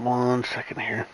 1 second here.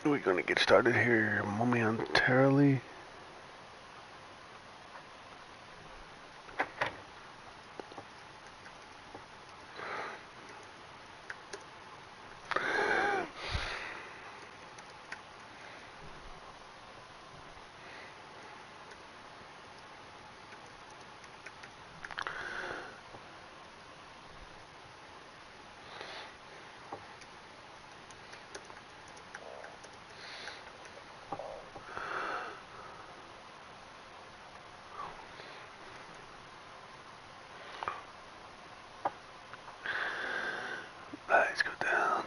We're going to get started here momentarily. Let's go down.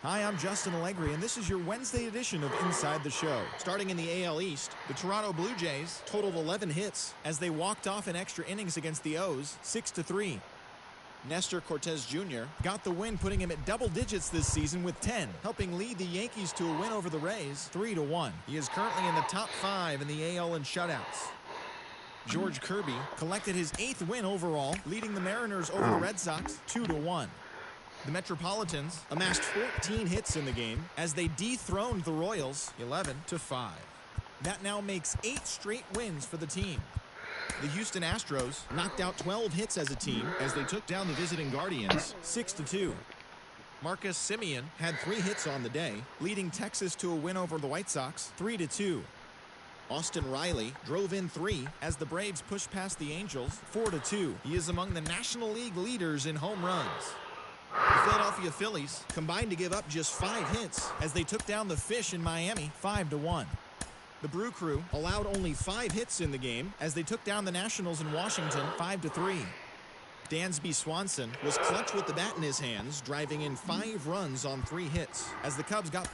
Hi, I'm Justin Allegri, and this is your Wednesday edition of Inside the Show. Starting in the AL East, the Toronto Blue Jays totaled 11 hits as they walked off in extra innings against the O's 6-3. Nestor Cortez Jr. got the win, putting him at double digits this season with 10, helping lead the Yankees to a win over the Rays 3-1. He is currently in the top 5 in the AL in shutouts. George Kirby collected his 8th win overall, leading the Mariners over the Red Sox 2-1. The Metropolitans amassed 14 hits in the game as they dethroned the Royals 11-5. That now makes 8 straight wins for the team. The Houston Astros knocked out 12 hits as a team as they took down the visiting Guardians 6-2. Marcus Semien had 3 hits on the day, leading Texas to a win over the White Sox 3-2. Austin Riley drove in 3 as the Braves pushed past the Angels 4-2. He is among the National League leaders in home runs. The Philadelphia Phillies combined to give up just 5 hits as they took down the Fish in Miami 5-1. The Brew Crew allowed only 5 hits in the game as they took down the Nationals in Washington 5-3. Dansby Swanson was clutch with the bat in his hands, driving in 5 runs on 3 hits as the Cubs got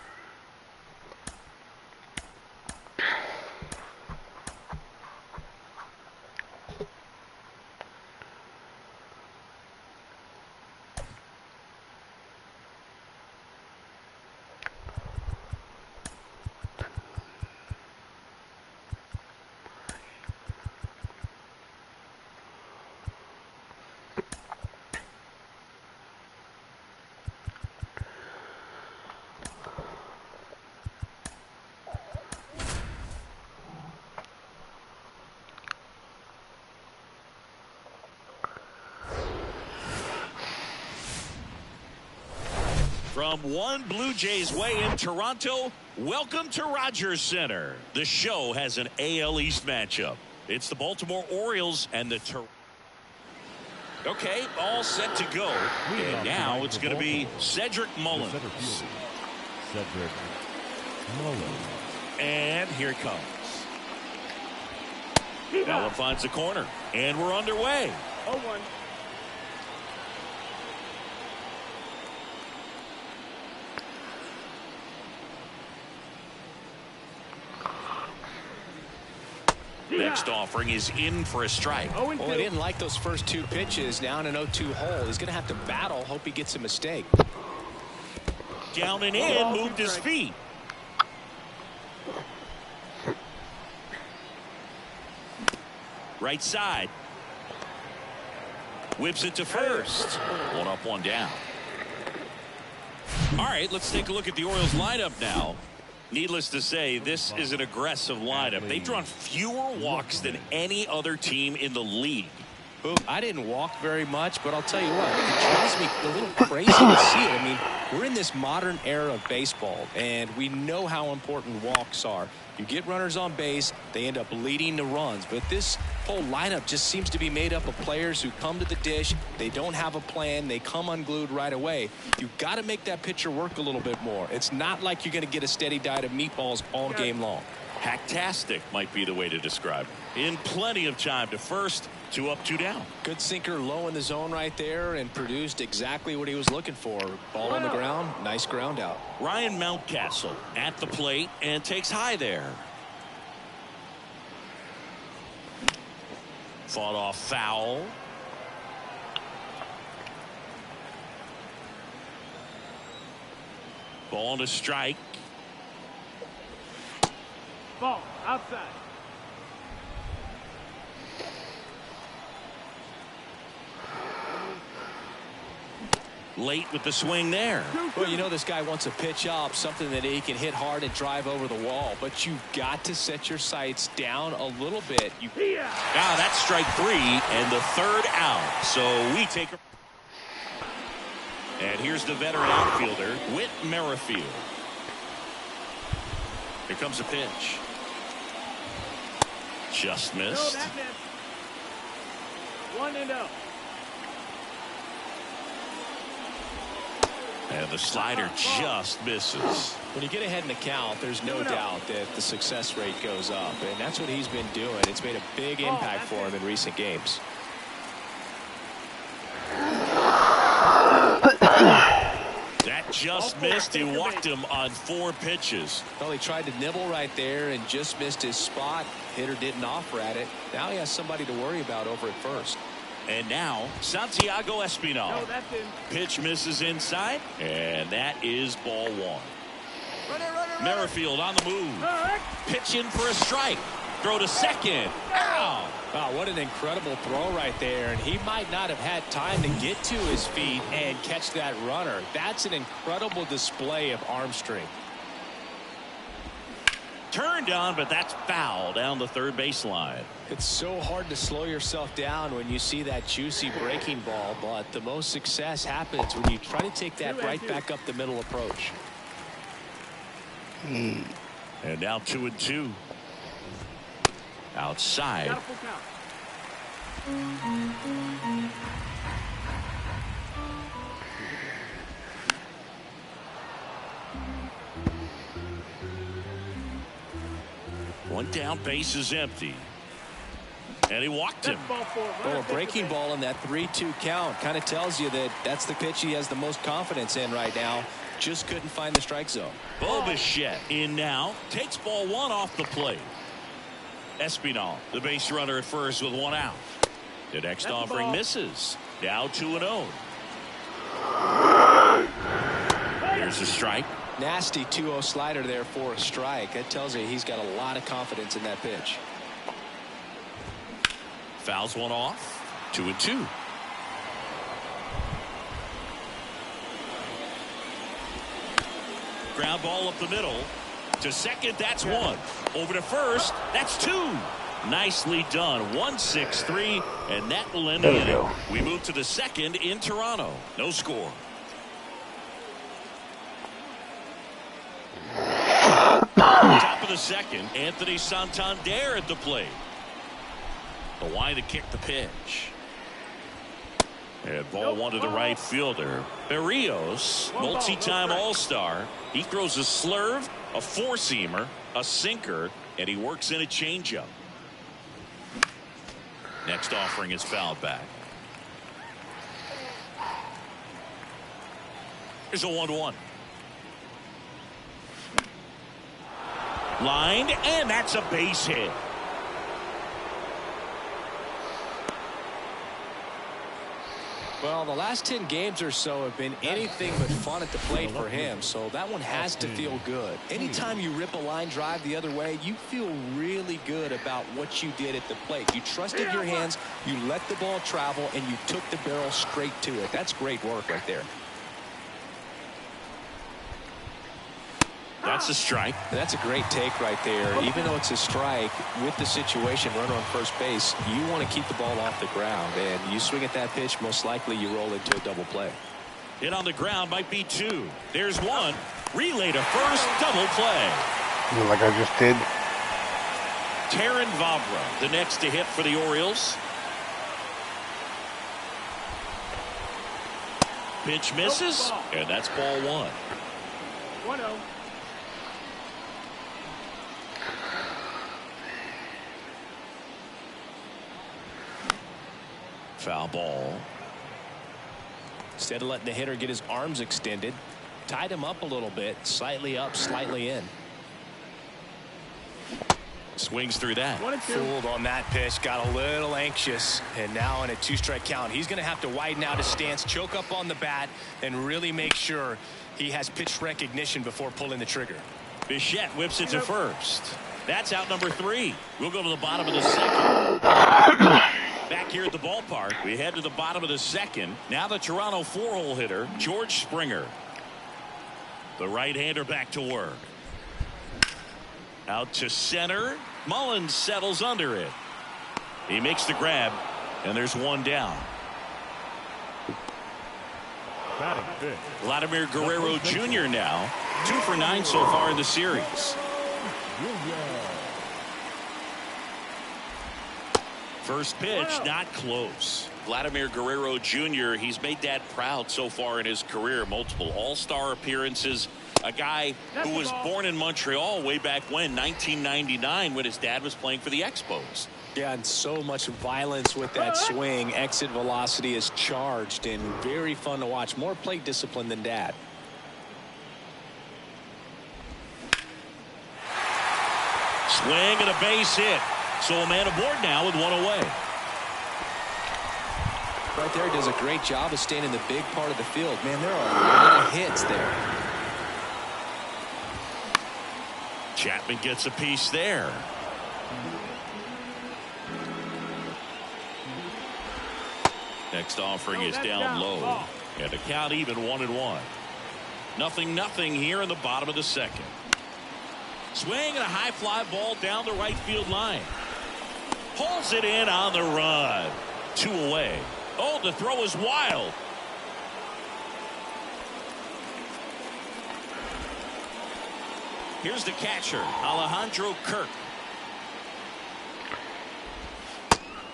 From one Blue Jays way in Toronto, welcome to Rogers Center. The show has an AL East matchup. It's the Baltimore Orioles and the Okay, all set to go. And now it's going to be Cedric Mullins. Cedric Mullins. And here it comes. That one finds the corner. And we're underway. 0-1. Next offering is in for a strike. Well, he didn't like those first 2 pitches. Down an 0-2 hole. He's going to have to battle. Hope he gets a mistake. Down and in, moved his feet. Right side. Whips it to first. 1 up, 1 down. All right, let's take a look at the Orioles lineup now. Needless to say, this is an aggressive lineup. They've drawn fewer walks than any other team in the league. I didn't walk very much, but I'll tell you what, it drives me a little crazy to see it. I mean, we're in this modern era of baseball, and we know how important walks are. You get runners on base, they end up leading to runs. But this whole lineup just seems to be made up of players who come to the dish, they don't have a plan, they come unglued right away. You've got to make that pitcher work a little bit more. It's not like you're going to get a steady diet of meatballs all game long. Hacktastic might be the way to describe it. In plenty of time to first, 2 up, 2 down. Good sinker low in the zone right there and produced exactly what he was looking for. Ball on the ground, nice ground out. Ryan Mountcastle at the plate and takes high there. Fought off foul. Ball to strike. Ball outside. Late with the swing there. Well, you know this guy wants a pitch up, something that he can hit hard and drive over the wall. But you've got to set your sights down a little bit. That's strike 3 and the 3rd out. So we take a... And here's the veteran outfielder, Whit Merrifield. Here comes a pitch. Just missed. No, that missed. 1-0. And the slider just misses. When you get ahead in the count, there's no doubt that the success rate goes up. And that's what he's been doing. It's made a big impact for him in recent games. That just missed. He walked him on 4 pitches. Well, he tried to nibble right there and just missed his spot. Hitter didn't offer at it. Now he has somebody to worry about over at first. And now Santiago Espinal. No, that's in. Pitch misses inside, and that is ball one. Merrifield on the move. Pitch in for a strike. Throw to second. Ow! Wow, what an incredible throw right there. And he might not have had time to get to his feet and catch that runner. That's an incredible display of arm strength. Turned on, but that's foul down the third baseline. It's so hard to slow yourself down when you see that juicy breaking ball, but the most success happens when you try to take that right back up the middle approach. And now 2-2. Outside. Got a full count. One down, base is empty. And he walked him. That's ball four. Well, a breaking ball in that 3-2 count kind of tells you that that's the pitch he has the most confidence in right now. Just couldn't find the strike zone. Bo Bichette in now. Takes ball one off the plate. Espinal, the base runner at first with one out. The next offering misses. Now 2-0. There's a strike. Nasty 2-0 slider there for a strike. That tells you he's got a lot of confidence in that pitch. Fouls one off. 2-2. Ground ball up the middle. To second, that's one. Over to first, that's two. Nicely done. 1-6-3, and that will end the inning. We move to the second in Toronto. No score. Top of the second, Anthony Santander at the plate. The line to kick the pitch. And ball one to the right fielder. Berrios, multi-time All-Star. He throws a slurve, a four-seamer, a sinker, and he works in a changeup. Next offering is fouled back. Here's a 1-1. Lined, and that's a base hit. Well, the last 10 games or so have been anything but fun at the plate for him, so that one has to feel good. Anytime you rip a line drive the other way, you feel really good about what you did at the plate. You trusted your hands, you let the ball travel, and you took the barrel straight to it. That's great work right there. That's a strike. That's a great take right there. Even though it's a strike, with the situation, runner on first base, you want to keep the ball off the ground. And you swing at that pitch, most likely you roll into a double play. Hit on the ground might be two. There's one. Relay to first, double play. Like I just did. Taron Vavra, the next to hit for the Orioles. Pitch misses, and that's ball one. 1-0. Foul ball. Instead of letting the hitter get his arms extended, tied him up a little bit, slightly up, slightly in. Swings through that. 1-2. Fooled on that pitch, got a little anxious, and now in a two-strike count, he's going to have to widen out his stance, choke up on the bat, and really make sure he has pitch recognition before pulling the trigger. Bichette whips it to first. That's out number 3. We'll go to the bottom of the second. Back here at the ballpark, we head to the bottom of the second. Now the Toronto 4-hole hitter, George Springer. The right-hander back to work. Out to center. Mullins settles under it. He makes the grab, and there's one down. Vladimir Guerrero Jr. now 2 for 9 so far in the series. First pitch not close. Vladimir Guerrero Jr. He's made Dad proud so far in his career. Multiple all-star appearances. A guy who was born in Montreal way back when, 1999, when his dad was playing for the Expos. Yeah, and so much violence with that swing. Exit velocity is charged and very fun to watch. More plate discipline than Dad. Swing and a base hit. So a man aboard now with one away. right there. He does a great job of staying in the big part of the field. Man, there are a lot of hits there. Chapman gets a piece there. Next offering is down low. And the count even 1-1. 0-0 here in the bottom of the second. Swing and a high fly ball down the right field line. Pulls it in on the run. 2 away. Oh, the throw is wild. Here's the catcher, Alejandro Kirk.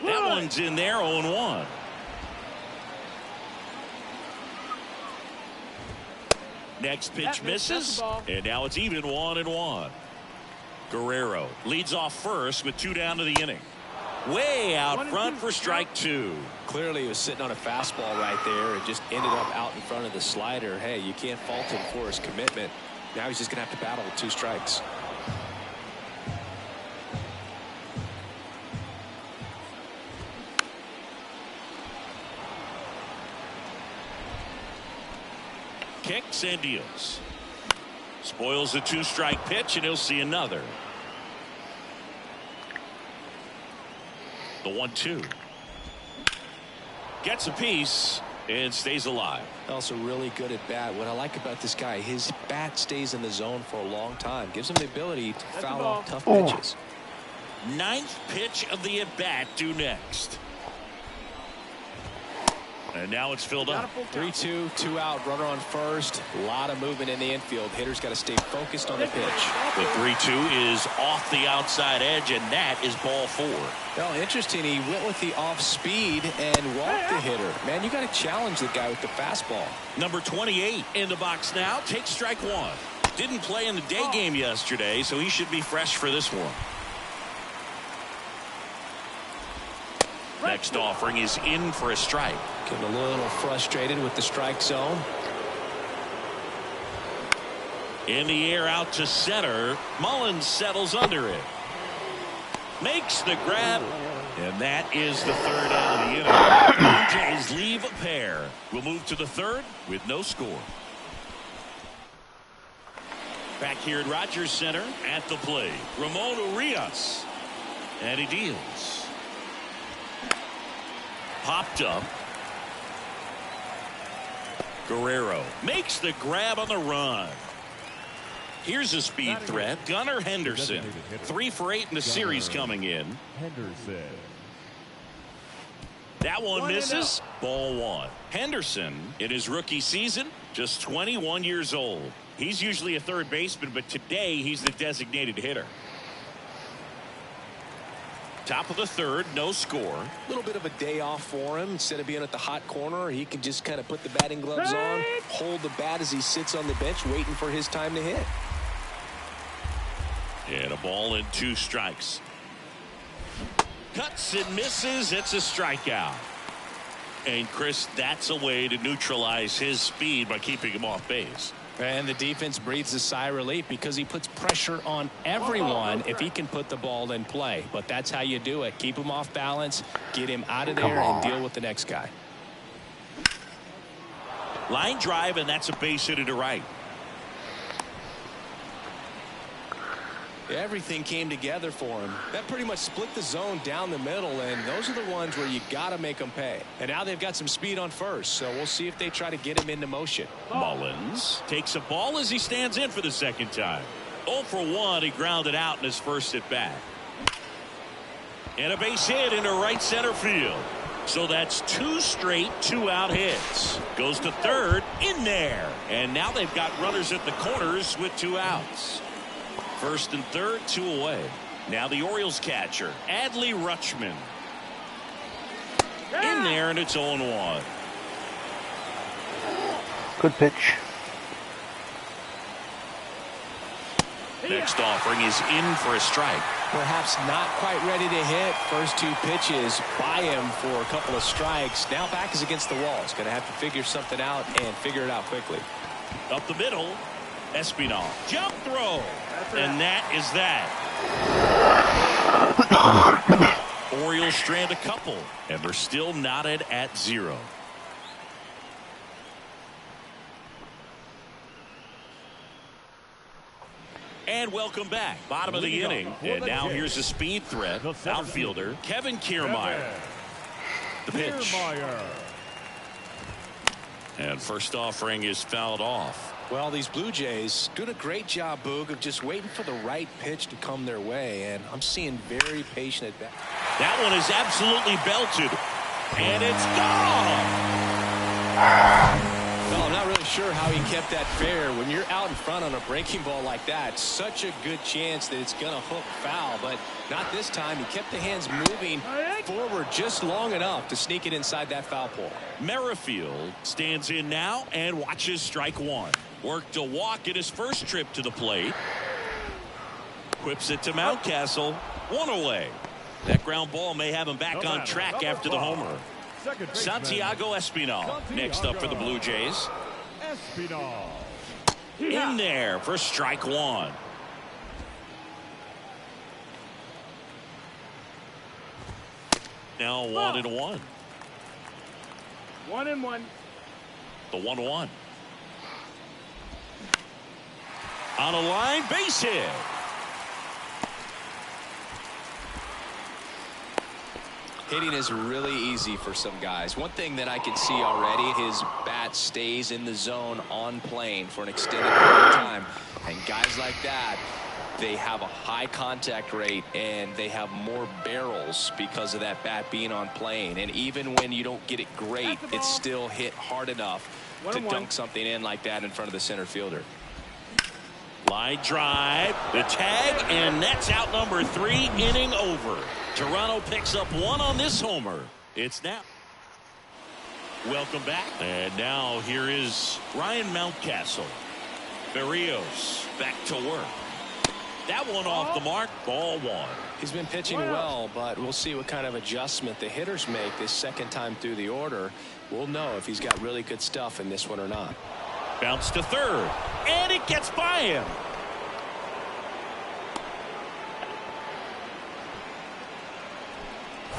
That one's in there, 0-1. Next pitch misses, and now it's even 1-1. Guerrero leads off first with 2 down to the inning. Way out front for strike 2. Clearly he was sitting on a fastball right there and just ended up out in front of the slider. Hey, you can't fault him for his commitment. Now he's just going to have to battle with 2 strikes. Kicks and deals. Spoils a 2-strike pitch, and he'll see another. The 1-2. Gets a piece and stays alive. Also really good at bat. What I like about this guy, his bat stays in the zone for a long time. Gives him the ability to foul off tough pitches. 9th pitch of the at-bat due next. And now it's filled up. 3-2, 2 out, runner on first. A lot of movement in the infield. Hitter's got to stay focused on the pitch. The 3-2 is off the outside edge, and that is ball 4. Well, interesting. He went with the off speed and walked the hitter. Man, you got to challenge the guy with the fastball. Number 28 in the box now. Takes strike 1. Didn't play in the day game yesterday, so he should be fresh for this one. Next offering is in for a strike. Getting a little frustrated with the strike zone. In the air out to center. Mullins settles under it. Makes the grab. And that is the 3rd out of the inning. Blue Jays leave a pair. We'll move to the 3rd with no score. Back here at Rogers Center at the plate, Ramon Urias. And he deals. Popped up. Guerrero makes the grab on the run. Here's a speed threat. Gunnar Henderson. 3 for 8 in the series coming in. Henderson. That one misses. Ball 1. Henderson, in his rookie season, just 21 years old. He's usually a third baseman, but today he's the designated hitter. Top of the 3rd, no score. A little bit of a day off for him. Instead of being at the hot corner, he can just kind of put the batting gloves on, hold the bat as he sits on the bench waiting for his time to hit. And a ball and 2 strikes. Cuts and misses. It's a strikeout. And Chris, that's a way to neutralize his speed by keeping him off base. And the defense breathes a sigh of relief because he puts pressure on everyone if he can put the ball in play. But that's how you do it. Keep him off balance, get him out of there, and deal with the next guy. Line drive, and that's a base hit to right. Everything came together for him. That pretty much split the zone down the middle, and those are the ones where you got to make them pay. And now they've got some speed on first, so we'll see if they try to get him into motion. Mullins takes a ball as he stands in for the 2nd time. 0 for 1. He grounded out in his first at bat. And a base hit into right center field. So that's 2 straight 2-out hits. Goes to 3rd, in there. And now they've got runners at the corners with 2 outs. 1st and 3rd, 2 away. Now the Orioles catcher, Adley Rutschman. In there, and it's 0-1. Good pitch. Next offering is in for a strike. Perhaps not quite ready to hit. First 2 pitches by him for a couple of strikes. Now back is against the wall. He's going to have to figure something out and figure it out quickly. Up the middle, Espinal. Jump throw. And that is that. Orioles strand a couple, and they're still knotted at 0. And welcome back. Bottom of the inning. And now here's the speed threat. Outfielder Kevin Kiermaier. The pitch. And first offering is fouled off. Well, these Blue Jays doing a great job, Boog, of just waiting for the right pitch to come their way. And I'm seeing very patient at bat. That one is absolutely belted. And it's gone. Well, I'm not really sure how he kept that fair. When you're out in front on a breaking ball like that, such a good chance that it's going to hook foul. But not this time. He kept the hands moving forward just long enough to sneak it inside that foul pole. Merrifield stands in now and watches strike one. Worked a walk in his first trip to the plate. Whips it to Mountcastle. One away. That ground ball may have him back on track after the homer. Santiago Espinal next up for the Blue Jays. In there for strike one. Now 1-1. 1-1. The 1-1. On a line, base hit. Hitting is really easy for some guys. One thing that I can see already, his bat stays in the zone on plane for an extended period of time. And guys like that, they have a high contact rate and they have more barrels because of that bat being on plane. And even when you don't get it great, it's still hit hard enough to dunk something in like that in front of the center fielder. Line drive, the tag, and that's out number 3, inning over. Toronto picks up one on this homer. It's now. Welcome back. And now here is Ryan Mountcastle. Berrios back to work. That one off the mark. Ball 1. He's been pitching well, but we'll see what kind of adjustment the hitters make this second time through the order. We'll know if he's got really good stuff in this one or not. Bounce to third, and it gets by him.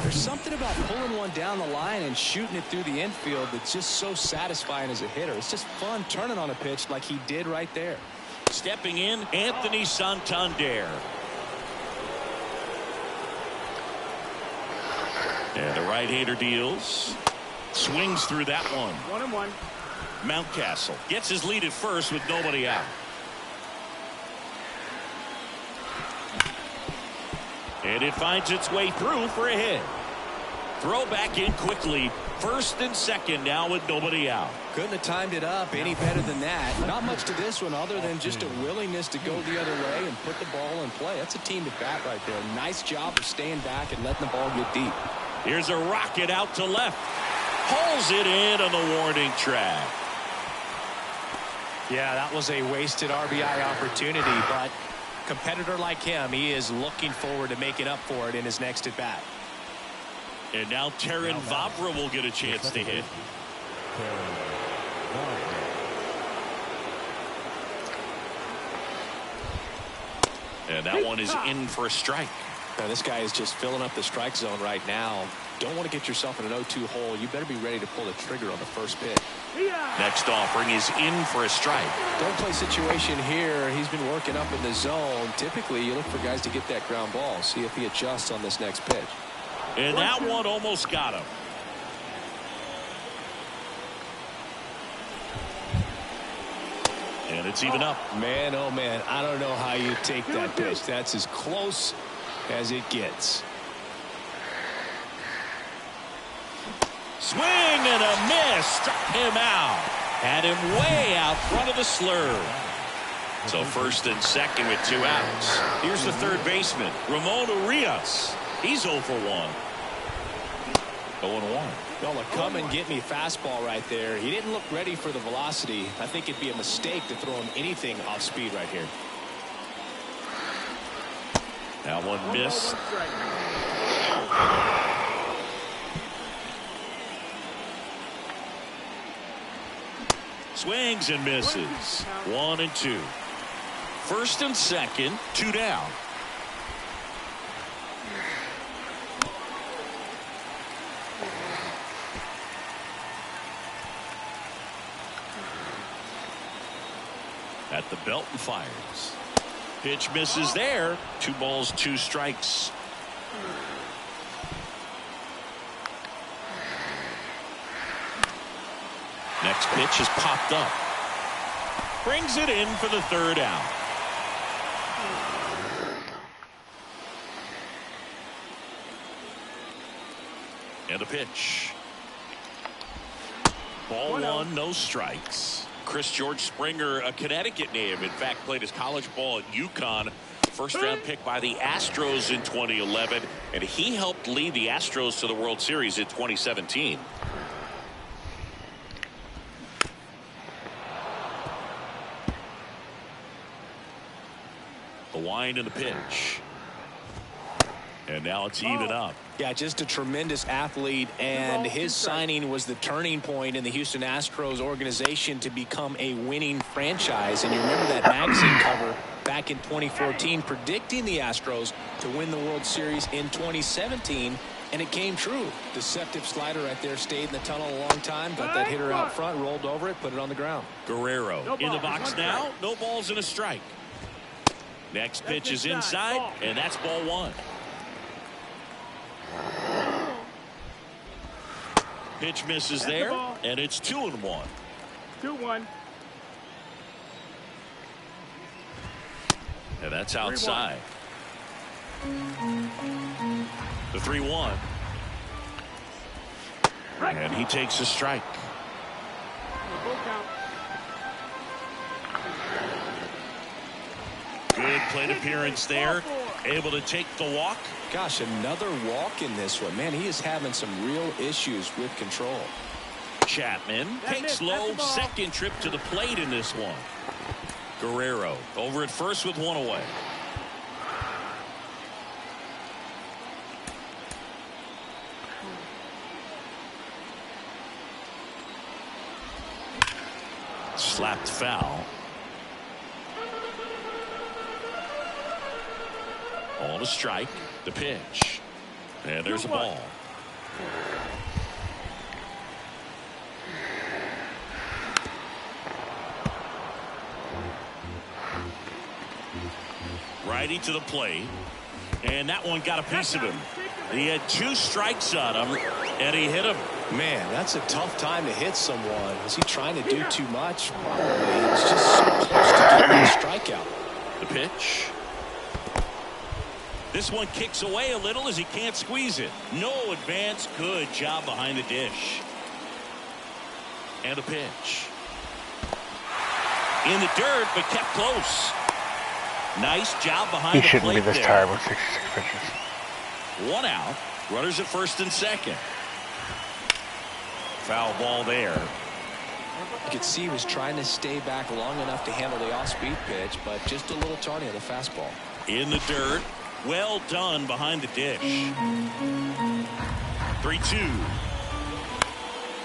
There's something about pulling one down the line and shooting it through the infield that's just so satisfying as a hitter. It's just fun turning on a pitch like he did right there. Stepping in, Anthony Santander. And the right-hander deals. Swings through that one. 1-1. Mountcastle gets his lead at first with nobody out. And it finds its way through for a hit. Throw back in quickly. First and second now with nobody out. Couldn't have timed it up any better than that. Not much to this one other than just a willingness to go the other way and put the ball in play. That's a team at bat right there. Nice job of staying back and letting the ball get deep. Here's a rocket out to left. Hauls it in on the warning track. Yeah, that was a wasted RBI opportunity, but competitor like him, he is looking forward to making up for it in his next at bat. And now Terrin Vavra will get a chance to hit. And that one is in for a strike. Now this guy is just filling up the strike zone right now. Don't want to get yourself in an 0-2 hole. You better be ready to pull the trigger on the first pitch. Next offering is in for a strike. Don't play situation here. He's been working up in the zone. Typically, you look for guys to get that ground ball. See if he adjusts on this next pitch. And that one almost got him. And it's even up. Man, oh man, I don't know how you take that pitch. That's as close as it gets. Swing and a miss. Struck him out. Had him way out front of the slurve. So first and second with 2 outs. Here's the third baseman, Ramon Urias. He's 0 for 1. 0-1. Well, a come and get me fastball right there. He didn't look ready for the velocity. I think it'd be a mistake to throw him anything off speed right here. That one missed. Swings and misses. 1 and 2. First and second, 2 down. At the belt and fires. Pitch misses there. 2 balls, 2 strikes. Next pitch is popped up. Brings it in for the 3rd out. And a pitch. Ball 1, no strikes. Chris George Springer, a Connecticut native, in fact played his college ball at UConn. First round pick by the Astros in 2011, and he helped lead the Astros to the World Series in 2017. The wind and the pitch. And now it's even up. Yeah, just a tremendous athlete, and his signing was the turning point in the Houston Astros organization to become a winning franchise. And you remember that magazine cover back in 2014 predicting the Astros to win the World Series in 2017, and it came true. Deceptive slider right there, stayed in the tunnel a long time, got that hitter out front, rolled over it, put it on the ground. Guerrero in the box now. No balls and a strike. Next pitch is inside, and that's ball 1. Pitch misses there, and it's 2-1. 2-1. And that's outside. The 3-1. And he takes a strike. Good plate appearance there. Able to take the walk. Gosh, another walk in this one. Man, he is having some real issues with control. Chapman takes low, second trip to the plate in this one. Guerrero over at first with 1 away. Slapped foul. On a strike. The pitch. And there's a ball. Righty to the plate. And that one got a piece of him. He had 2 strikes on him, and he hit him. Man, that's a tough time to hit someone. Was he trying to do too much? Probably. He was just so close to getting a strikeout. The pitch. This one kicks away a little as he can't squeeze it. No advance. Good job behind the dish. And a pitch. In the dirt, but kept close. Nice job behind the plate. He shouldn't be this tired with 66 pitches. 1 out. Runners at first and second. Foul ball there. You could see he was trying to stay back long enough to handle the off-speed pitch, but just a little tardy on the fastball. In the dirt. Well done behind the dish. 3-2.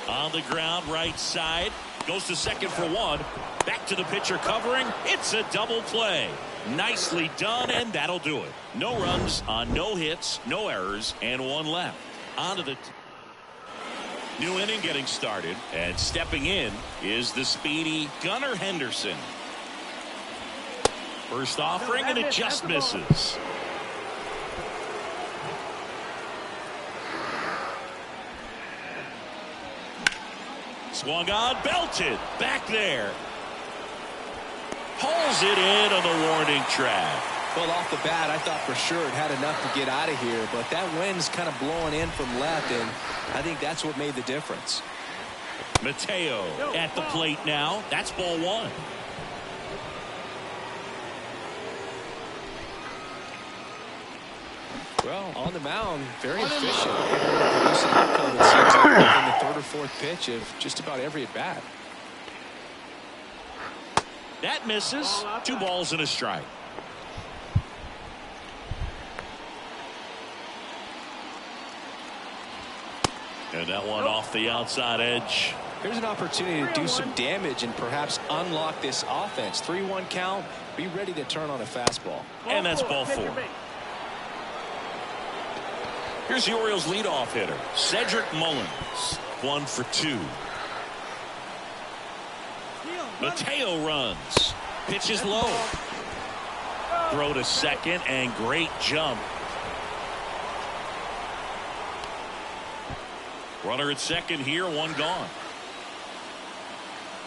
On the ground, right side. Goes to second for 1. Back to the pitcher covering. It's a double play. Nicely done, and that'll do it. No runs on no hits, no errors, and 1 left. On to the new inning getting started, and stepping in is the speedy Gunnar Henderson. First offering, and it just misses. Swung on, belted, back there. Pulls it in on the warning track. Well, off the bat, I thought for sure it had enough to get out of here, but that wind's kind of blowing in from left, and I think that's what made the difference. Mateo at the plate now. That's ball 1. Well, on the mound, very efficient. Produce an outcome, it seems like, in the 3rd or 4th pitch of just about every at bat. That misses. 2 balls and a strike. And that one off the outside edge. Here's an opportunity to do some damage and perhaps unlock this offense. 3-1 count. Be ready to turn on a fastball. And that's ball 4. Here's the Orioles leadoff hitter, Cedric Mullins. 1 for 2. Mateo runs. Pitch is low. Throw to second, and great jump. Runner at second here, one gone.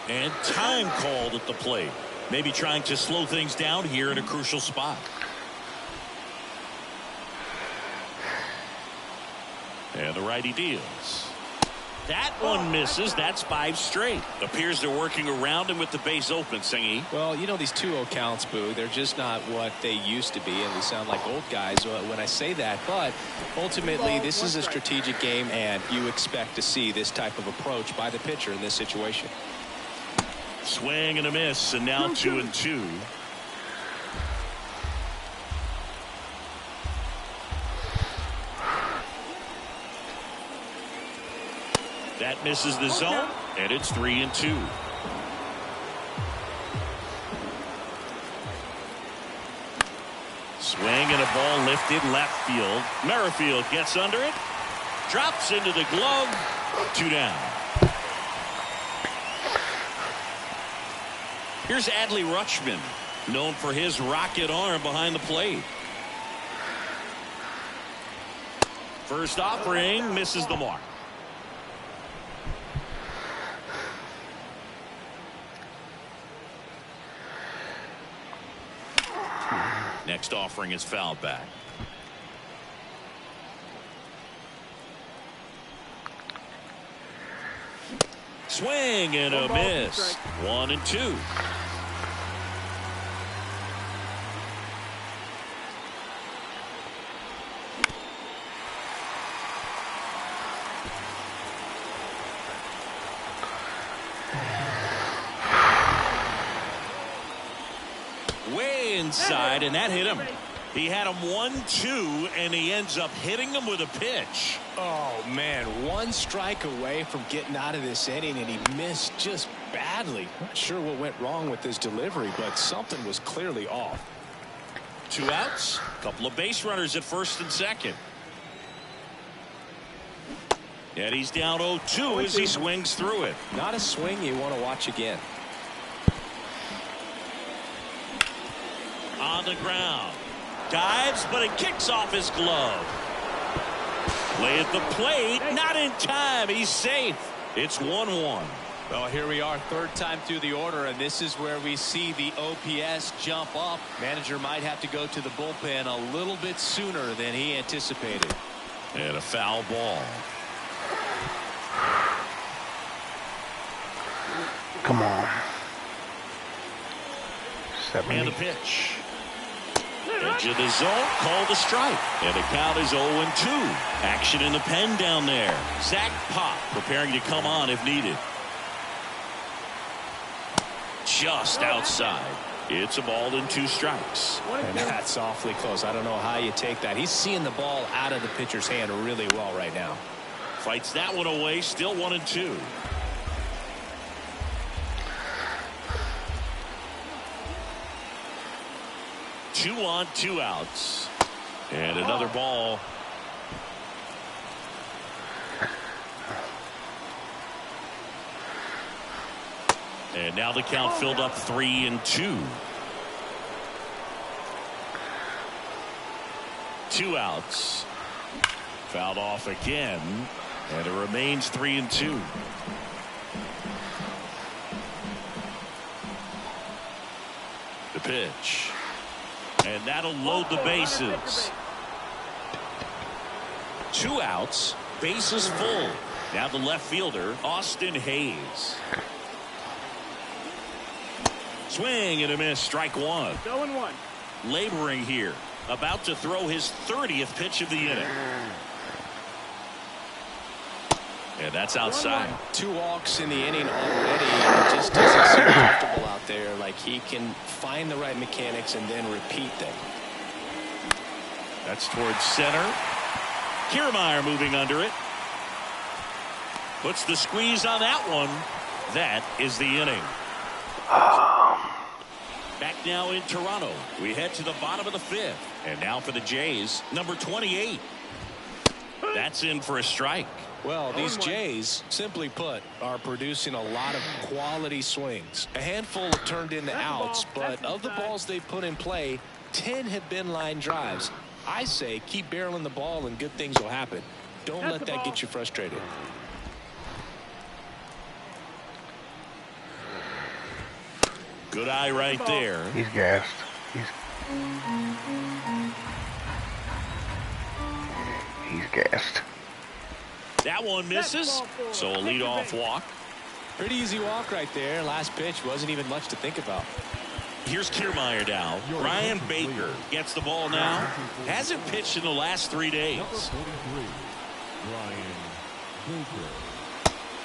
And time called at the plate. Maybe trying to slow things down here in a crucial spot. And the righty deals. That one misses. That's 5 straight. Appears they're working around him with the base open, Singy. Well, you know, these 2-0 counts, Boo, they're just not what they used to be, and we sound like old guys when I say that. But ultimately, this is a strategic game, and you expect to see this type of approach by the pitcher in this situation. Swing and a miss, and now 2-2. That misses the zone, and it's 3-2. Swing and a ball lifted left field. Merrifield gets under it, drops into the glove. 2 down. Here's Adley Rutschman, known for his rocket arm behind the plate. First offering misses the mark. Next offering is fouled back. Swing and a miss. 1-2. Way inside, and that hit him. He had him 1-2, and he ends up hitting him with a pitch. Oh, man, 1 strike away from getting out of this inning, and he missed just badly. Not sure what went wrong with his delivery, but something was clearly off. 2 outs, a couple of base runners at first and second. And he's down 0-2 as he swings through it. Not a swing you want to watch again. On the ground. Dives, but it kicks off his glove. Play at the plate. Not in time. He's safe. It's 1-1. Well, here we are, 3rd time through the order, and this is where we see the OPS jump up. Manager might have to go to the bullpen a little bit sooner than he anticipated. And a foul ball. Come on. 70. And the pitch. Edge of the zone, called a strike. And the count is 0-2. Action in the pen down there. Zach Pop preparing to come on if needed. Just outside. It's a ball and 2 strikes. And that's awfully close. I don't know how you take that. He's seeing the ball out of the pitcher's hand really well right now. Fights that one away. Still 1-2. Two on, 2 outs. And another ball. And now the count filled up 3-2. 2 outs. Fouled off again. And it remains 3-2. The pitch. And that'll load the bases. 2 outs. Bases full. Now the left fielder, Austin Hayes. Swing and a miss. Strike 1. 0-1. Laboring here. About to throw his 30th pitch of the inning. And that's outside. 2 walks in the inning already. It just doesn't seem comfortable out there. Like he can find the right mechanics and then repeat them. That's towards center. Kiermaier moving under it. Puts the squeeze on that one. That is the inning. Back now in Toronto. We head to the bottom of the 5th. And now for the Jays, number 28. That's in for a strike. Well, these Jays, simply put, are producing a lot of quality swings. A handful have turned into outs, but of the balls they put in play, 10 have been line drives. I say keep barreling the ball and good things will happen. Don't let that get you frustrated. Good eye right there. He's gassed. He's gassed. That one misses, so a leadoff walk. Pretty easy walk right there. Last pitch wasn't even much to think about. Here's Kiermaier now. Ryan Baker gets the ball now. Hasn't pitched in the last 3 days.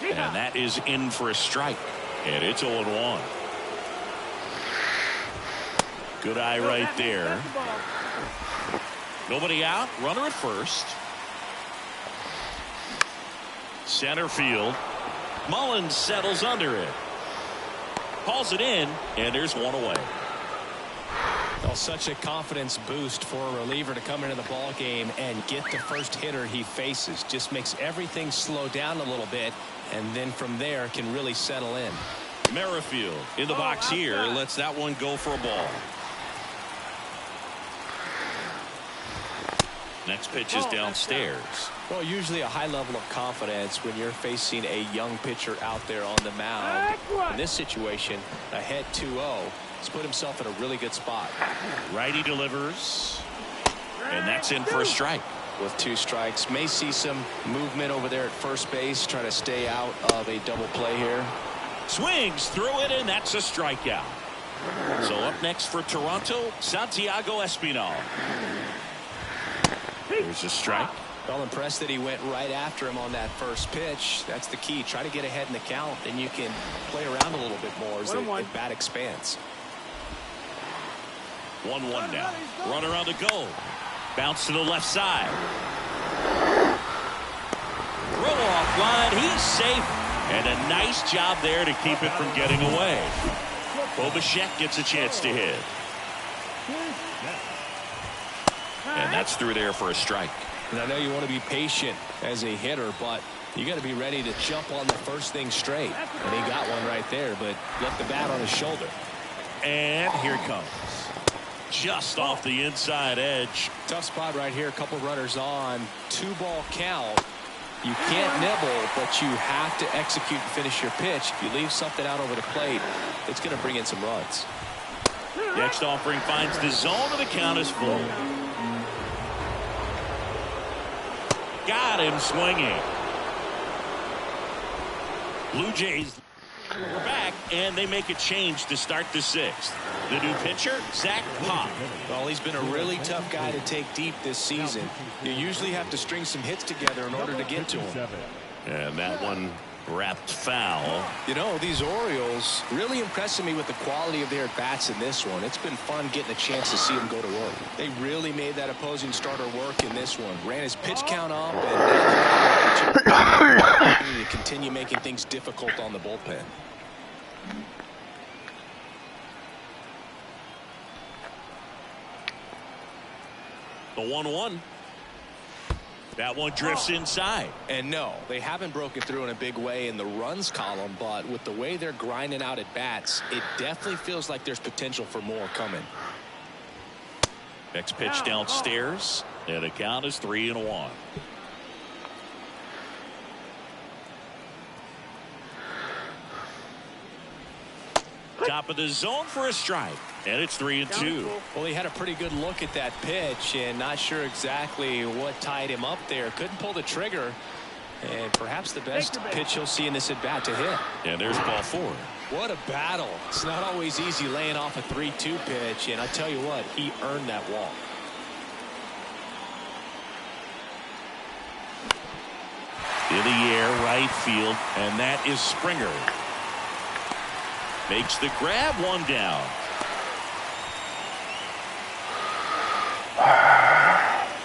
And that is in for a strike. And it's 0-1. Good eye right there. Nobody out. Runner at first. Center field. Mullins settles under it. Calls it in, and there's one away. Well, such a confidence boost for a reliever to come into the ball game and get the first hitter he faces. Just makes everything slow down a little bit, and then from there can really settle in. Merrifield in the box here. Lets that one go for a ball. Next pitch is downstairs. Well, usually a high level of confidence when you're facing a young pitcher out there on the mound. In this situation, ahead 2-0. He's put himself in a really good spot. Righty delivers. And that's in for a strike. With 2 strikes, may see some movement over there at first base. Try to stay out of a double play here. Swings through it, and that's a strikeout. So up next for Toronto, Santiago Espinal. There's a strike. Well, impressed that he went right after him on that first pitch. That's the key. Try to get ahead in the count, then you can play around a little bit more as the bat expands. 1-1 now. Runner on the go. Bounce to the left side. Throw off line. He's safe. And a nice job there to keep it from getting away. Bobachek gets a chance to hit. And that's through there for a strike. And I know you want to be patient as a hitter, but you got to be ready to jump on the first thing straight. And he got one right there, but left the bat on his shoulder. And here it comes. Just off the inside edge. Tough spot right here. A couple runners on. 2-ball count. You can't nibble, but you have to execute and finish your pitch. If you leave something out over the plate, it's going to bring in some runs. Next offering finds the zone, and the count is full. Got him swinging. Blue Jays are back, and they make a change to start the 6th. The new pitcher, Zach Pop. Well, he's been a really tough guy to take deep this season. You usually have to string some hits together in order to get to him. And that one wrapped foul. You know, these Orioles really impressing me with the quality of their at-bats in this one. It's been fun getting a chance to see them go to work. They really made that opposing starter work in this one. Ran his pitch count up and to continue making things difficult on the bullpen. The 1-1. That one drifts inside. And no, they haven't broken through in a big way in the runs column, but with the way they're grinding out at bats, it definitely feels like there's potential for more coming. Next pitch downstairs, and the count is 3-1. Top of the zone for a strike, and it's 3-2. Well, he had a pretty good look at that pitch and not sure exactly what tied him up there. Couldn't pull the trigger, and perhaps the best pitch he'll see in this at bat to hit. And there's ball 4. What a battle. It's not always easy laying off a 3-2 pitch, and I tell you what, he earned that walk. In the air, right field, and that is Springer. Makes the grab, one down.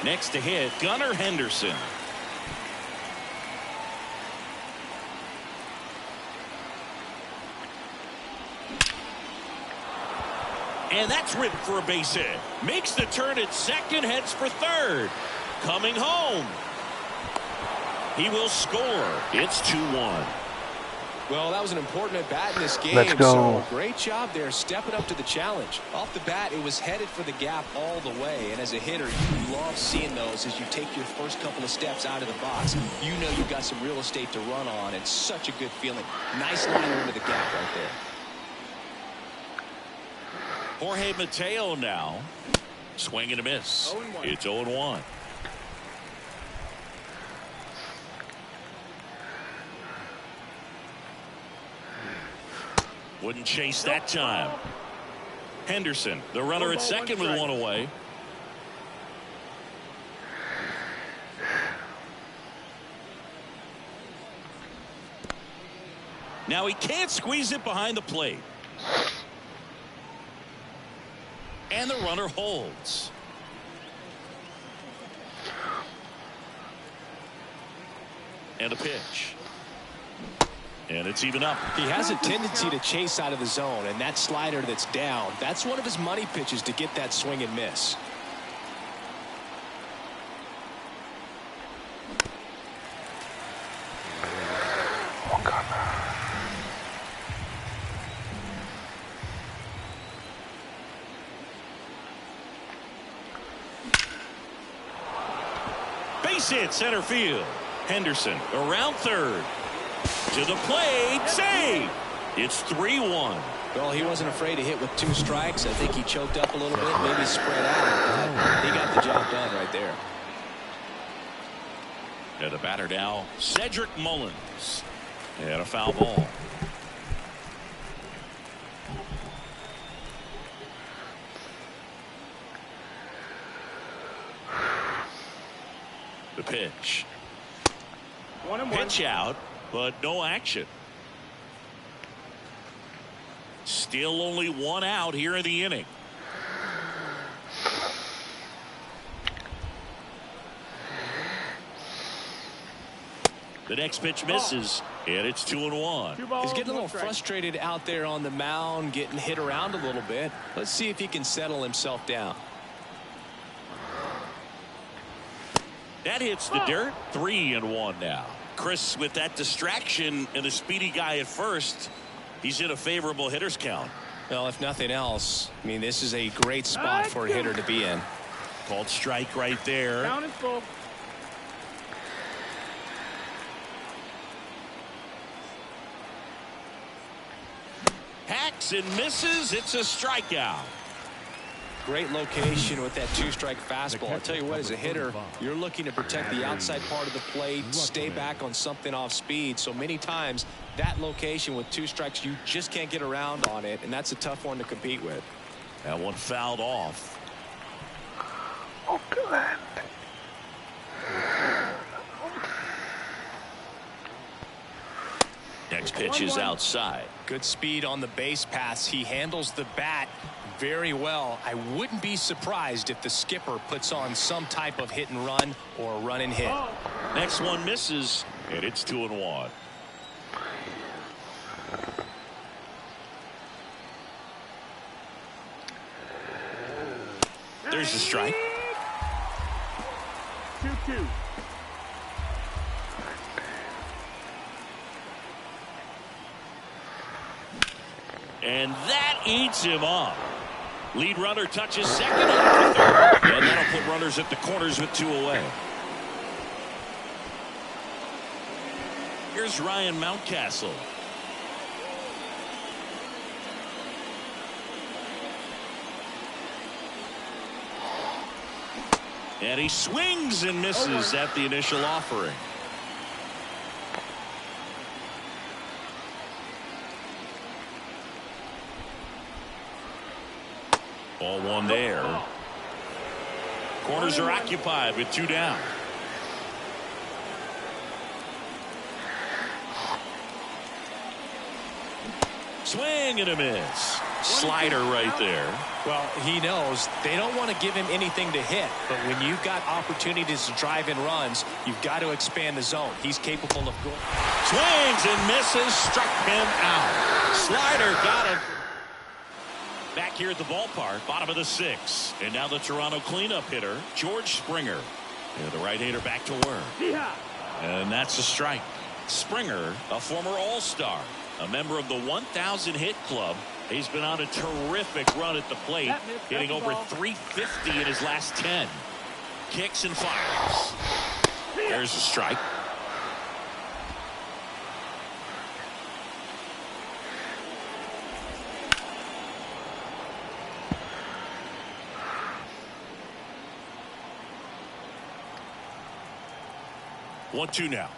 Next to hit, Gunnar Henderson. And that's ripped for a base hit. Makes the turn at second, heads for third. Coming home. He will score. It's 2-1. Well, that was an important at bat in this game. Let's go. So great job there stepping up to the challenge. Off the bat, it was headed for the gap all the way. And as a hitter, you love seeing those as you take your first couple of steps out of the box. You know you've got some real estate to run on. It's such a good feeling. Nice liner into the gap right there. Jorge Mateo now. Swing and a miss. It's 0-1. Wouldn't chase that time. Henderson, the runner at second with one away. Now he can't squeeze it behind the plate. And the runner holds. And a pitch. And it's even up. He has a tendency to chase out of the zone, and that slider that's down, that's one of his money pitches to get that swing and miss. Oh, God. Base hit center field. Henderson around third. To the plate, save. It's 3-1. Well, he wasn't afraid to hit with 2 strikes. I think he choked up a little bit, maybe spread out, but he got the job done right there. And the batter now, Cedric Mullins. And a foul ball. The pitch. 1-1. Pitch out, but no action. Still only 1 out here in the inning. The next pitch misses, and it's 2-1. He's getting a little frustrated out there on the mound, getting hit around a little bit. Let's see if he can settle himself down. That hits the dirt. 3-1 now. Chris, with that distraction and the speedy guy at first, he's in a favorable hitter's count. Well, if nothing else, I mean, this is a great spot for a hitter to be in. Called strike right there. Down and full. Hacks and misses. It's a strikeout. Great location with that 2-strike fastball. I'll tell you what, as a hitter, you're looking to protect the outside part of the plate, stay back on something off speed. So many times that location with 2 strikes, you just can't get around on it, and that's a tough one to compete with. That one fouled off. Oh, God. Next pitch is outside. Good speed on the base pass. He handles the bat very well. I wouldn't be surprised if the skipper puts on some type of hit and run or a run and hit. Next one misses, and it's 2-1. There's the strike. 2-2. And that eats him up. Lead runner touches second and third. And that'll put runners at the corners with 2 away. Here's Ryan Mountcastle. And he swings and misses at the initial offering. Ball 1 there. Corners are occupied with 2 down. Swing and a miss. Slider right there. Well, he knows they don't want to give him anything to hit, but when you've got opportunities to drive in runs, you've got to expand the zone. He's capable of going. Swings and misses. Struck him out. Slider got him. Back here at the ballpark, bottom of the 6th. And now the Toronto cleanup hitter, George Springer. And the right-hander back to work. And that's a strike. Springer, a former All-Star, a member of the 1,000 hit club. He's been on a terrific run at the plate, hitting over 350 in his last 10. Kicks and fires. There's a strike. One-two now.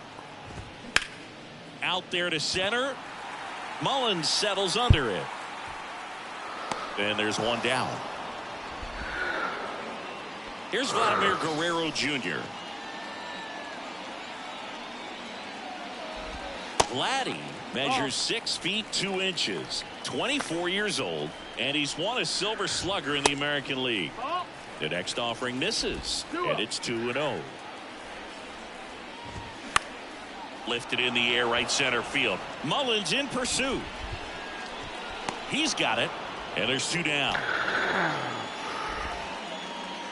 Out there to center. Mullins settles under it. And there's one down. Here's Vladimir Guerrero Jr. Vladdy measures 6 feet 2 inches, 24 years old, and he's won a Silver Slugger in the American League. The next offering misses, and it's 2-0. Lifted in the air, right center field. Mullins in pursuit. He's got it, and there's 2 down.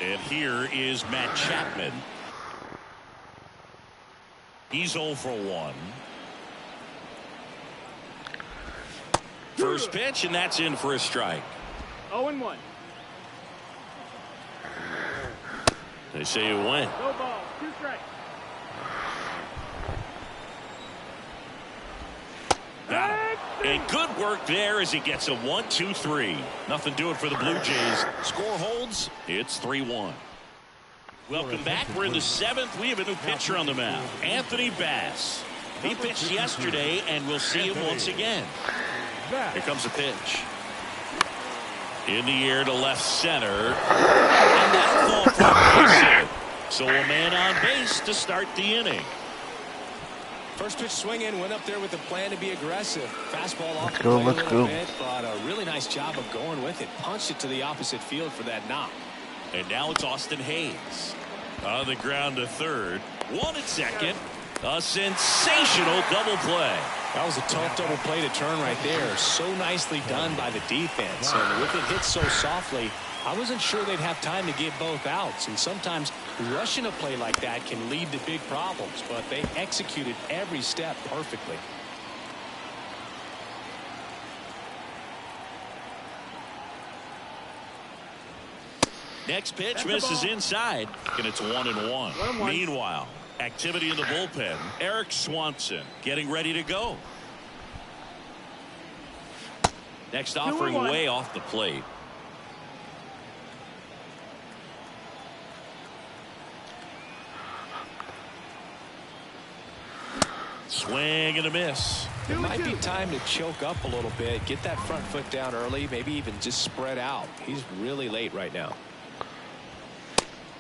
And here is Matt Chapman. He's 0 for 1. First pitch, and that's in for a strike. 0-1. They say you win. No ball. 2 strikes. Got it. And good work there as he gets a 1-2-3. Nothing doing for the Blue Jays. Score holds. It's 3-1. Welcome back. We're in the 7th. We have a new pitcher on the mound, Anthony Bass. He pitched yesterday, and we'll see him once again. Here comes a pitch. In the air to left center. And that'll fall for a base hit. So a man on base to start the inning. First pitch swing in, went up there with a plan to be aggressive. Fastball off the go, plate let's a little go. bit, but a really nice job of going with it. Punched it to the opposite field for that knock. And now it's Austin Hayes on the ground to third. 1 at second. A sensational double play. That was a tough double play to turn right there. So nicely done by the defense. And with it hit so softly, I wasn't sure they'd have time to get both outs. And sometimes rushing a play like that can lead to big problems. But they executed every step perfectly. Next pitch misses inside, and it's 1-1. Meanwhile, activity in the bullpen. Eric Swanson getting ready to go. Next offering way off the plate. Swing and a miss. It might be time to choke up a little bit, get that front foot down early, maybe even just spread out. He's really late right now.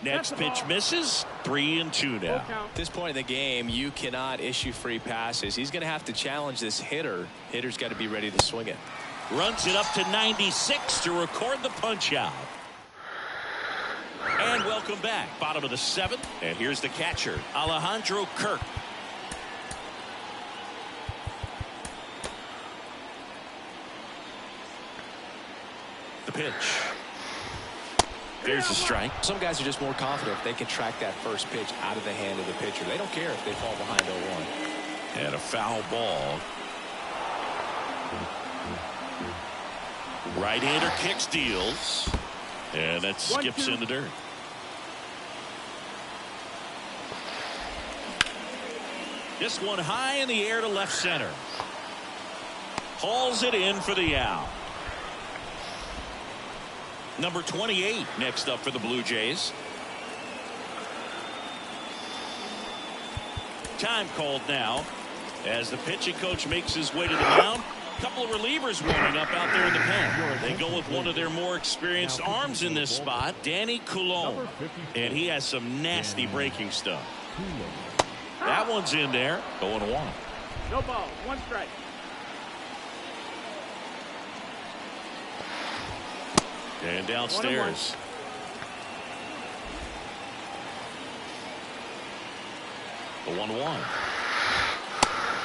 Next pitch misses. 3-2 now. At this point in the game, you cannot issue free passes. He's going to have to challenge this hitter. Hitter's got to be ready to swing it. Runs it up to 96 to record the punch out. And welcome back. Bottom of the 7th. And here's the catcher, Alejandro Kirk. The pitch. There's a strike. Some guys are just more confident if they can track that first pitch out of the hand of the pitcher. They don't care if they fall behind 0-1. And a foul ball. Right-hander kicks, deals. And that skips in the dirt. This one high in the air to left center. Hauls it in for the out. Number 28 next up for the Blue Jays. Time called now as the pitching coach makes his way to the mound. A couple of relievers warming up out there in the pen. They go with one of their more experienced arms in this spot, Danny Coulombe. And he has some nasty breaking stuff. That one's in there. 0-1. No ball. 1 strike. And downstairs. 1-1.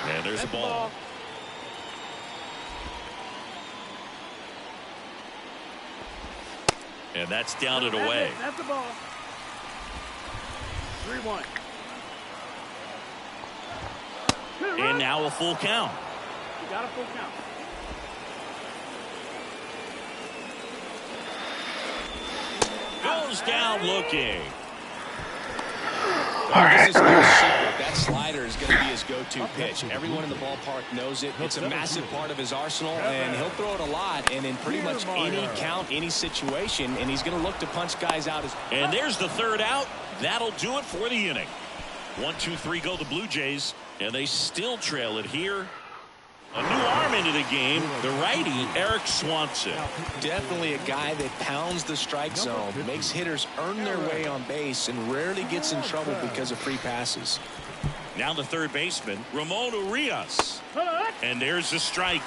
And there's the ball. And that's down and away. That's the ball. 3-1. And now a full count. You got a full count. Goes down looking. This is no secret. That slider is going to be his go-to pitch. Everyone in the ballpark knows it. It's a massive part of his arsenal, and he'll throw it a lot, and in pretty much any count, any situation, and he's going to look to punch guys out. And there's the third out. That'll do it for the inning. 1-2-3 go the Blue Jays, and they still trail it here. A new arm into the game, the righty, Eric Swanson. Definitely a guy that pounds the strike zone, makes hitters earn their way on base, and rarely gets in trouble because of free passes. Now the third baseman, Ramon Urias. And there's the strike.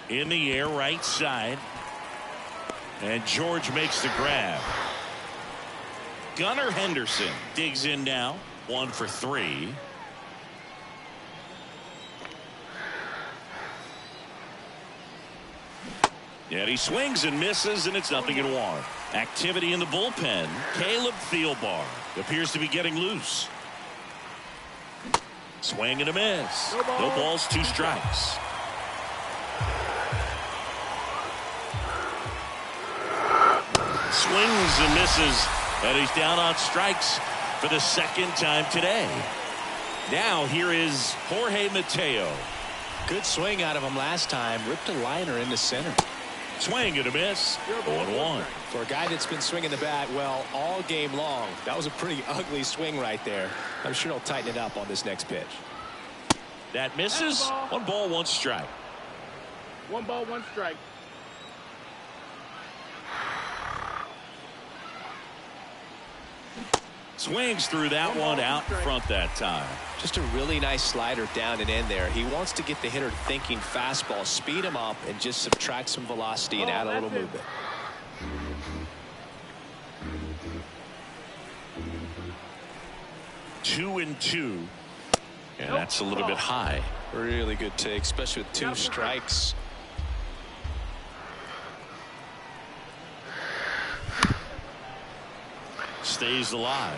In the air, right side. And George makes the grab. Gunnar Henderson digs in now. 1 for 3. And he swings and misses, and it's 0-1. Activity in the bullpen. Caleb Thielbar appears to be getting loose. Swing and a miss. No balls, 2 strikes. Swings and misses, and he's down on strikes for the second time today. Now here is Jorge Mateo. Good swing out of him last time. Ripped a liner into center. Swing and a miss. 0-1. For a guy that's been swinging the bat well all game long, that was a pretty ugly swing right there. I'm sure he'll tighten it up on this next pitch. That misses. 1 ball, 1 strike. 1 ball, 1 strike. Swings through that one out in front that time. Just a really nice slider down and in there. He wants to get the hitter thinking fastball, speed him up, and just subtract some velocity and add a little movement. Two and 2. And that's a little bit high. Really good take, especially with 2 strikes. Stays alive.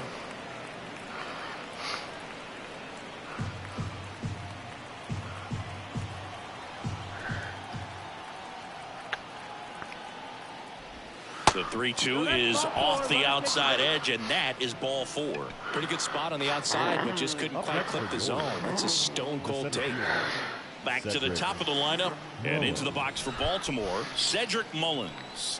The 3-2 is off the outside edge, and that is ball 4. Pretty good spot on the outside, but just couldn't quite clip the zone. It's a stone cold take. Back to the top of the lineup and into the box for Baltimore, Cedric Mullins.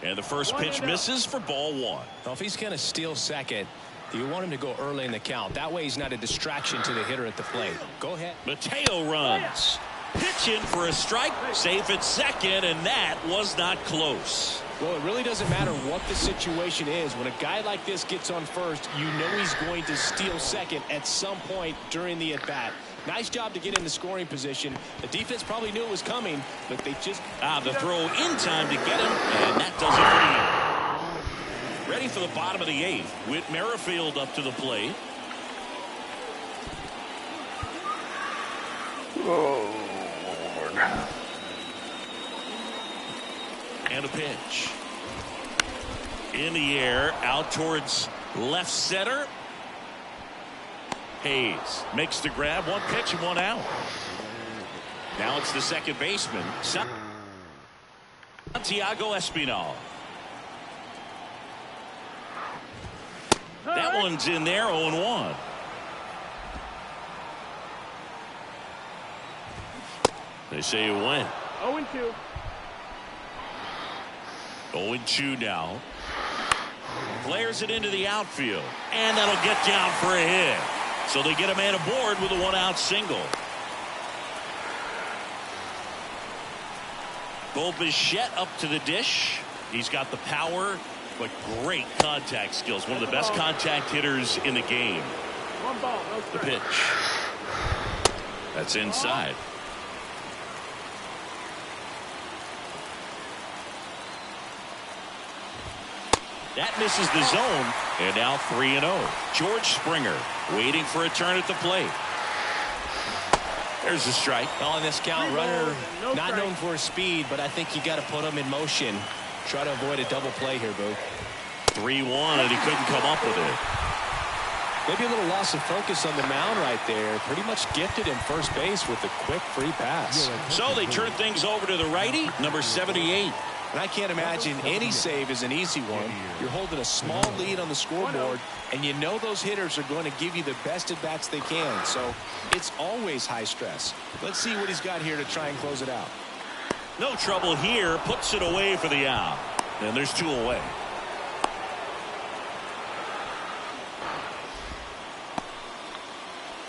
And the first pitch misses for ball 1. Well, if he's going to steal second, you want him to go early in the count. That way he's not a distraction to the hitter at the plate. Go ahead. Mateo runs. Pitch in for a strike. Safe at second, and that was not close. Well, it really doesn't matter what the situation is. When a guy like this gets on first, you know he's going to steal second at some point during the at-bat. Nice job to get in the scoring position. The defense probably knew it was coming, but they just... The throw in time to get him, and that does it for the inning. Ready for the bottom of the 8th. Whit Merrifield up to the plate. Oh, Lord. And a pitch. In the air, out towards left center. Hayes makes the grab. 1 pitch and 1 out. Now it's the second baseman, Santiago Espinal. That one's in there, 0-1. They say it went. 0-2. 0-2 now. Flares it into the outfield, and that'll get down for a hit. So they get a man aboard with a 1-out single. Bo Bichette up to the dish. He's got the power, but great contact skills. One of the best contact hitters in the game. 1 ball, no The strike. pitch. That's inside. That misses the zone, and now 3-0. George Springer waiting for a turn at the plate. There's a strike. On this count, Three runner balls and no not strike. known for his speed, but I think you got to put him in motion. Try to avoid a double play here, Boo. 3-1, and he couldn't come up with it. Maybe a little loss of focus on the mound right there. Pretty much gifted in first base with a quick free pass. So they turn things over to the righty, number 78. And I can't imagine any save is an easy one. You're holding a small lead on the scoreboard, and you know those hitters are going to give you the best at-bats they can. So it's always high stress. Let's see what he's got here to try and close it out. No trouble here. Puts it away for the out. And there's 2 away.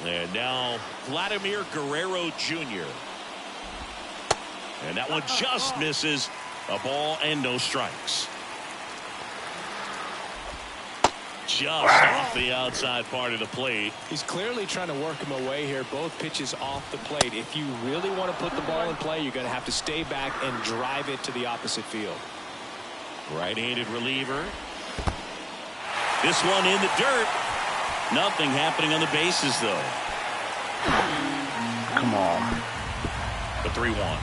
And now Vladimir Guerrero Jr. And that one just misses. A ball and no strikes. Just off the outside part of the plate. He's clearly trying to work him away here. Both pitches off the plate. If you really want to put the ball in play, you're going to have to stay back and drive it to the opposite field. Right-handed reliever. This one in the dirt. Nothing happening on the bases, though. Come on. The 3-1.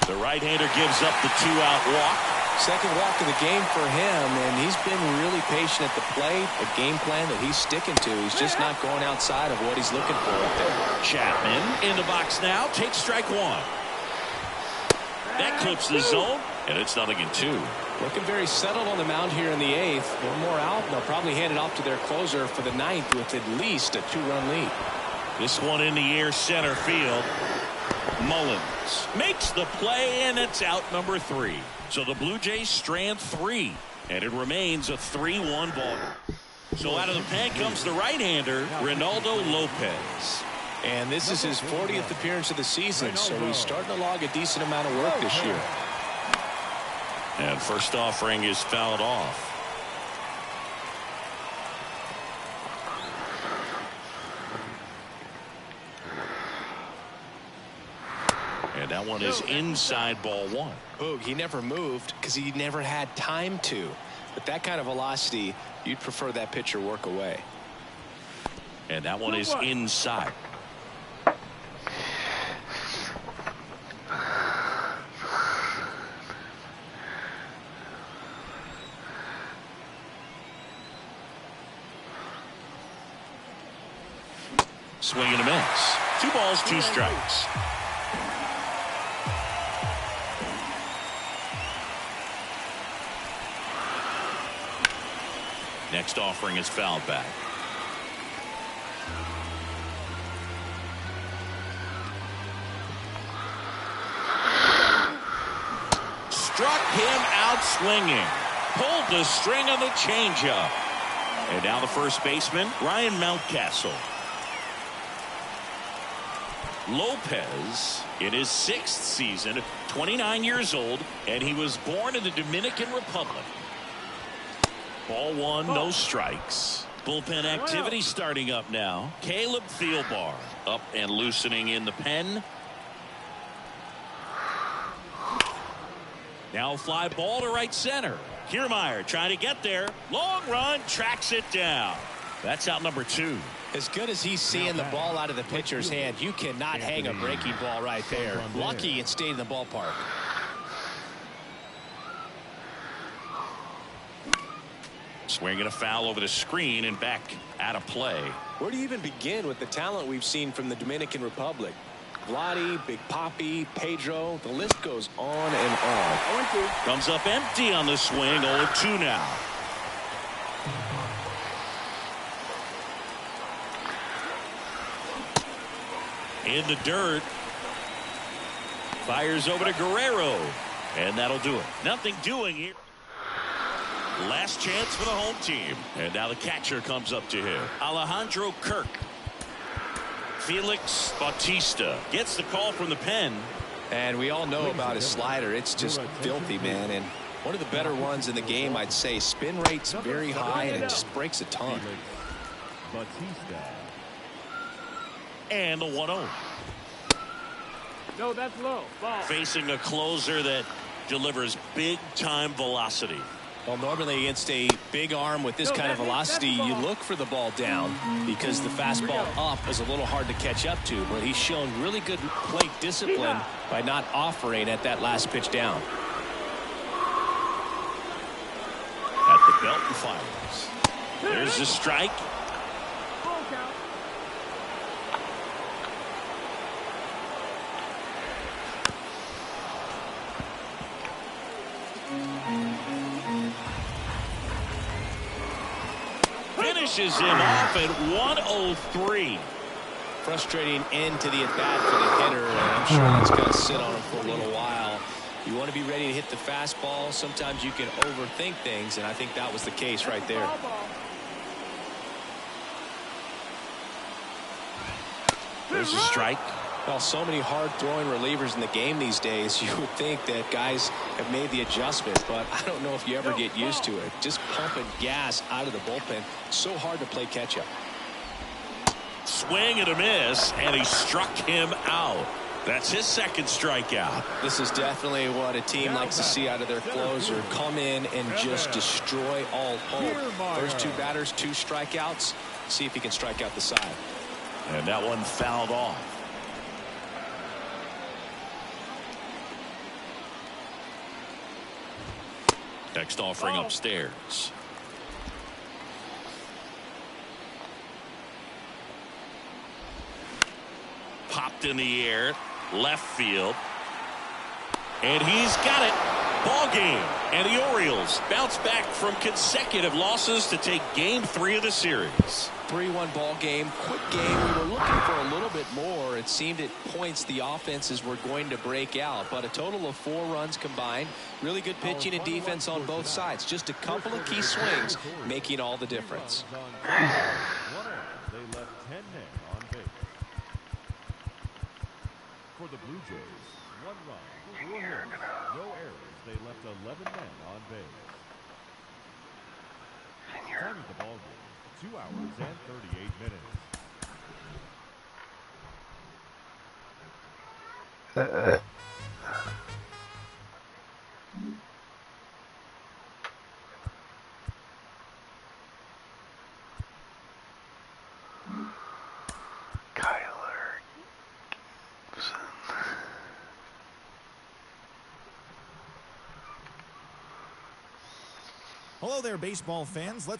The right-hander gives up the 2-out walk. Second walk of the game for him, and he's been really patient at the plate. A game plan that he's sticking to. He's just not going outside of what he's looking for up there. Chapman in the box now. Takes strike 1. That clips the zone, and it's 0-2. Looking very settled on the mound here in the 8th. One more out, and they'll probably hand it off to their closer for the 9th with at least a 2-run lead. This one in the air center field. Mullins makes the play, and it's out number 3. So the Blue Jays strand 3, and it remains a 3-1 ball. So out of the pen comes the right-hander, Reynaldo Lopez. And this is his 40th appearance of the season, so he's starting to log a decent amount of work this year. And first offering is fouled off. And that one is inside ball 1. Boog, he never moved because he never had time to. But that kind of velocity, you'd prefer that pitcher work away. And that one is inside. Swing and a miss. 2 balls, 2 strikes. Next offering is fouled back. Struck him out swinging. Pulled the string on the changeup. And now the first baseman, Ryan Mountcastle. Lopez in his 6th season, 29 years old, and he was born in the Dominican Republic. Ball 1, no strikes. Bullpen activity starting up now. Caleb Thielbar up and loosening in the pen. Now fly ball to right center. Kiermaier trying to get there. Long run, tracks it down. That's out number 2. As good as he's seeing the ball out of the pitcher's hand, you cannot hang a breaking ball right there. Lucky it stayed in the ballpark. Swinging a foul over the screen and back out of play. Where do you even begin with the talent we've seen from the Dominican Republic? Vladdy, Big Papi, Pedro, the list goes on and on. 0-2. Comes up empty on the swing. 0-2 now. In the dirt. Fires over to Guerrero. And that'll do it. Nothing doing here. Last chance for the home team. And now the catcher comes up to him. Alejandro Kirk. Felix Bautista gets the call from the pen. And we all know about his slider. It's just filthy, man. And one of the better ones in the game, I'd say. Spin rate's very high, and it just breaks a ton. Bautista. And the 1-0. No, that's low. Ball. Facing a closer that delivers big time velocity. Well, normally against a big arm with this kind of velocity, you look for the ball down because the fastball up is a little hard to catch up to. But he's shown really good plate discipline by not offering at that last pitch down. At the belt and fires. There's the strike. Finishes him off at 103. Frustrating end to the at-bat for the hitter, and I'm sure that's going to sit on him for a little while. You want to be ready to hit the fastball. Sometimes you can overthink things, and I think that was the case right there. There's a strike. Well, so many hard-throwing relievers in the game these days, you would think that guys have made the adjustment, but I don't know if you ever get used to it. Just pumping gas out of the bullpen, so hard to play catch-up. Swing and a miss, and he struck him out. That's his second strikeout. This is definitely what a team likes to see out of their closer. Come in and just destroy all hope. First two batters, 2 strikeouts. See if he can strike out the side. And that one fouled off. Next offering upstairs. Popped in the air, left field. And he's got it. Ball game. And the Orioles bounce back from consecutive losses to take game 3 of the series. 3-1 ball game, quick game. We were looking for a little bit more. It seemed at points the offenses were going to break out, but a total of 4 runs combined. Really good pitching and defense on both sides. Just a couple of key swings making all the difference. They left 10 men on base. For the Blue Jays, 1 run, 4 hits, no errors. They left 11 men on base. Time of the ball game. 2 hours and 38 minutes. Hello there, baseball fans. Let's